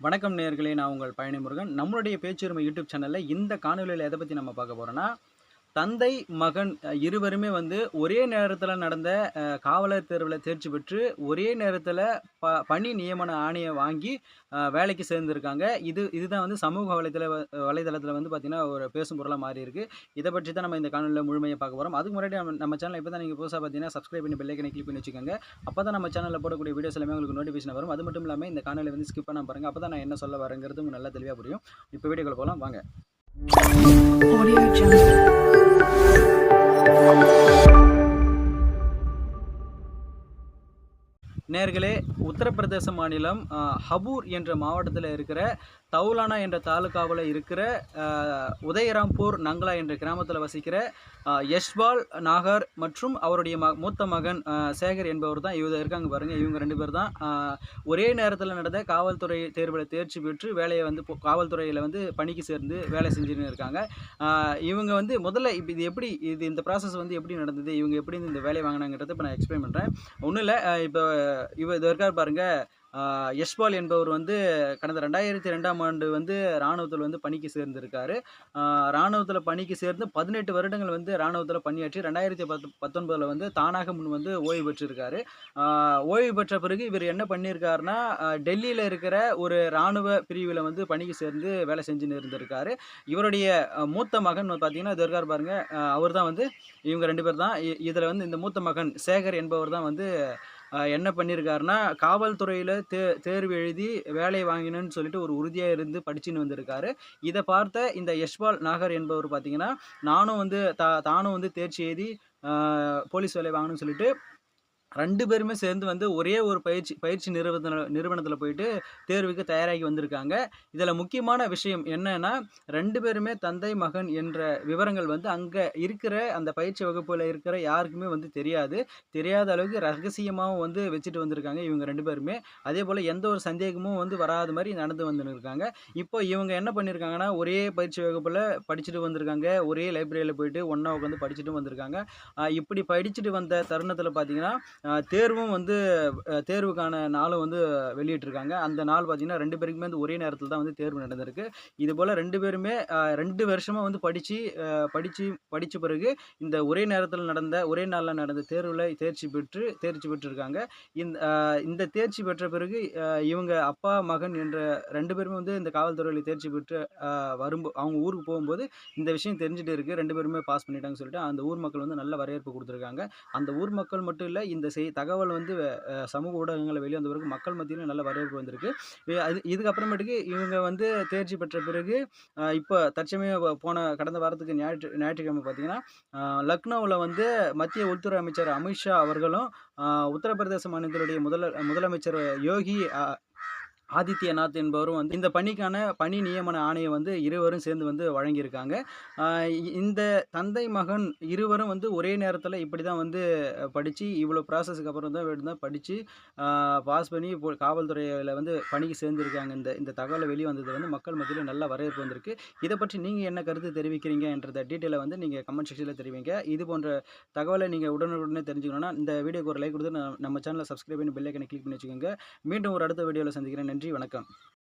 வணக்கம் நேயர்களே, நான் உங்கள் பழனி முருகன். நம்மளுடைய பேச்சுரிமை யூடியூப் சேனல்ல இந்த காணொளியில எத பத்தி நம்ம பார்க்க போறோம்னா, தந்தை, மகன் இருவருமே வந்து ஒரே நேரத்தில நடந்த காவலர் தேர்வுல தேர்ச்சி பெற்று, ஒரே நேரத்தில பணி நியமன ஆணைய வாங்கி வேலைக்கு சேர்ந்திருக்காங்க. இதுதான் வந்து சமூக வலைதளத்தில வந்து பார்த்தீங்கன்னா, ஒரு பேசும் பொருளா மாறியிருக்கு. இத பற்றி தான் நம்ம இந்த காணொளியில முழுமையா பார்க்க போறோம். அதுக்கு முன்னாடி நம்ம சேனல் இப்ப தான் நீங்க புதுசா பார்த்தீங்கன்னா, சப்ஸ்கிரைப் பண்ணி பெல் ஐகானை கிளிக் பண்ணி வச்சுக்கோங்க. அப்பதான் நம்ம சேனல்ல போடக்கூடிய வீடியோஸ் எல்லாமே உங்களுக்கு நோட்டிஃபிகேஷன் வரும். அது மட்டும் இல்லாம இந்த காணொளிய வந்து ஸ்கிப் பண்ணாம பாருங்க. அப்பதான் நான் என்ன சொல்ல வரேங்கிறது உங்களுக்கு நல்லா தெளிவா புரியும். இப்ப வீடியோக்குள்ள போலாம் வாங்க. Audio Jungle. நேயர்களே, உத்தரப்பிரதேச மாநிலம் ஹபூர் என்ற மாவட்டத்தில் இருக்கிற தௌலானா என்ற தாலுகாவுல இருக்கிற உதயராம்பூர் நங்களா என்ற கிராமத்தில் வசிக்கிற யஷ்பால் நாகர் மற்றும் அவருடைய மூத்த மகன் சேகர் என்பவர் தான் இவங்க இருக்காங்க பாருங்க. இவங்க 2 பேர் தான் ஒரே நேரத்தில் நடந்த காவல்துறை தேர்வில் தேர்ச்சி பெற்று வேலையை வந்து காவல்துறையில் வந்து பணிக்கு சேர்ந்து வேலை செஞ்சுன்னு இருக்காங்க. இவங்க வந்து முதல்ல இப்போ இந்த ப்ராசஸ் வந்து எப்படி நடந்தது, இவங்க எப்படி இந்த வேலையை வாங்கினாங்கிறத இப்போ நான் எக்ஸ்பிளைன் பண்ணுறேன். ஒன்றும் இல்லை, இப்போ இது இருக்கார் பாருங்க. யஷ்பால் என்பவர் வந்து கடந்த 2002ஆம் ஆண்டு வந்து இராணுவத்தில் வந்து பணிக்கு சேர்ந்திருக்காரு. இராணுவத்தில் பணிக்கு சேர்ந்து 18 வருடங்கள் வந்து இராணுவத்தில் பணியாற்றி 2019 வந்து தானாக முன் வந்து ஓய்வு பெற்றிருக்காரு. ஓய்வு பெற்ற பிறகு இவர் என்ன பண்ணியிருக்காருன்னா, டெல்லியில் இருக்கிற ஒரு இராணுவ பிரிவில் வந்து பணிக்கு சேர்ந்து வேலை செஞ்சுன்னு இருந்திருக்காரு. இவருடைய மூத்த மகன் பார்த்தீங்கன்னா இது இருக்கார் பாருங்க. அவர் தான் வந்து இவங்க 2 பேர் தான். இதில் வந்து இந்த மூத்த மகன் சேகர் என்பவர் தான் வந்து என்ன பண்ணியிருக்காருன்னா, காவல்துறையில தேர்வு எழுதி வேலை வாங்கினேன்னு சொல்லிட்டு ஒரு உறுதியா இருந்து படிச்சுன்னு வந்திருக்காரு. இத பார்த்த இந்த யஷ்பால் நாகர் என்பவர் பார்த்தீங்கன்னா, நானும் வந்து தானும் வந்து தேர்ச்சி எழுதி போலீஸ் வேலை வாங்கணும்னு சொல்லிட்டு 2 பேருமே சேர்ந்து வந்து ஒரே ஒரு பயிற்சி நிறுவனத்தில போயிட்டு தேர்வுக்கு தயாராகி வந்திருக்காங்க. இதில முக்கியமான விஷயம் என்னன்னா, 2 பேருமே தந்தை, மகன் என்ற விவரங்கள் வந்து அங்க இருக்கிற அந்த பயிற்சி வகுப்புல இருக்கிற யாருக்குமே வந்து தெரியாது. தெரியாத அளவுக்கு ரகசியமாவும் வந்து வச்சுட்டு வந்திருக்காங்க இவங்க 2 பேருமே. அதேபோல எந்த ஒரு சந்தேகமும் வந்து வராத மாரி நடந்து வந்துன்னு இருக்காங்க. இப்போ இவங்க என்ன பண்ணியிருக்காங்கன்னா, ஒரே பயிற்சி வகுப்புல படிச்சுட்டு வந்திருக்காங்க. ஒரே லைப்ரரியில போயிட்டு ஒண்ணா உட்காந்து படிச்சுட்டும் வந்திருக்காங்க. இப்படி படிச்சுட்டு வந்த தருணத்தில பார்த்தீங்கன்னா, தேர்வும் வந்து தேர்வுக்கான நாளும் வந்து வெளியிட்டிருக்காங்க. அந்த நாள் பார்த்தீங்கன்னா 2 பேருக்குமே வந்து ஒரே நேரத்தில தான் வந்து தேர்வு நடந்திருக்கு. இதுபோல 2 பேருமே 2 வருஷமா வந்து படிச்ச பிறகு இந்த ஒரே நாள்ல நடந்த தேர்வுல தேர்ச்சி பெற்றிருக்காங்க. இந்த தேர்ச்சி பெற்ற பிறகு இவங்க அப்பா, மகன் என்ற 2 பேருமே வந்து இந்த காவல்துறையில தேர்ச்சி பெற்று அவங்க ஊருக்கு போகும்போது இந்த விஷயம் தெரிஞ்சுட்டு இருக்கு. 2 பேருமே பாஸ் பண்ணிட்டாங்கன்னு சொல்லிட்டு அந்த ஊர் மக்கள் வந்து நல்ல வரவேற்பு குடுத்துருக்காங்க. அந்த ஊர் மக்கள் மட்டும் இல்ல, இந்த தகவல் வந்து சமூக ஊடகங்கள்ல வெளிய வந்த பிறகு மக்கள் மத்தியிலும் நல்ல வரவேற்பு வந்திருக்கு. இதுக்கப்புறமேட்டுக்கு இவங்க வந்து தேர்ச்சி பெற்ற பிறகு இப்ப தற்சமயம் கடந்த வாரத்துக்கு ஞாயிற்றுக்கிழமை பார்த்தீங்கன்னா, லக்னோவுல வந்து மத்திய உள்துறை அமைச்சர் அமித்ஷா அவர்களும், உத்தரப்பிரதேச மாநிலத்தினுடைய முதலமைச்சர் யோகி ஆதித்யநாத் என்பவரும் வந்து இந்த பணிக்கான பணி நியமன ஆணையம் வந்து இருவரும் சேர்ந்து வந்து வழங்கியிருக்காங்க. இந்த தந்தை, மகன் இருவரும் வந்து ஒரே நேரத்தில இப்படிதான் வந்து படிச்சு இவ்வளோ ப்ராசஸ்க்கு அப்புறம் தான் படிச்சு பாஸ் பண்ணி இப்போ காவல்துறையில வந்து பணிக்கு சேர்ந்திருக்காங்க. இந்த தகவல் வெளிய வந்தது வந்து மக்கள் மத்தியில நல்ல வரவேற்பு வந்திருக்கு. இத பற்றி நீங்க என்ன கருத்து தெரிவிக்கிறீங்கன்றத டீட்டெயில வந்து நீங்க கமெண்ட் செக்ஷன்ல தெரிவிங்க. இது போன்ற தகவல நீங்க உடனுக்குடனே தெரிஞ்சுக்கணும்னா, இந்த வீடியோக்கு ஒரு லைக் குடுத்து நம்ம சேனல சப்ஸ்கிரைப் பண்ணி பெல் ஐகானை கிளிக் பண்ணி வச்சுக்கோங்க. மீண்டும் ஒரு அடுத்த வீடியோல சந்திக்கிறேன். நன்றி, வணக்கம்.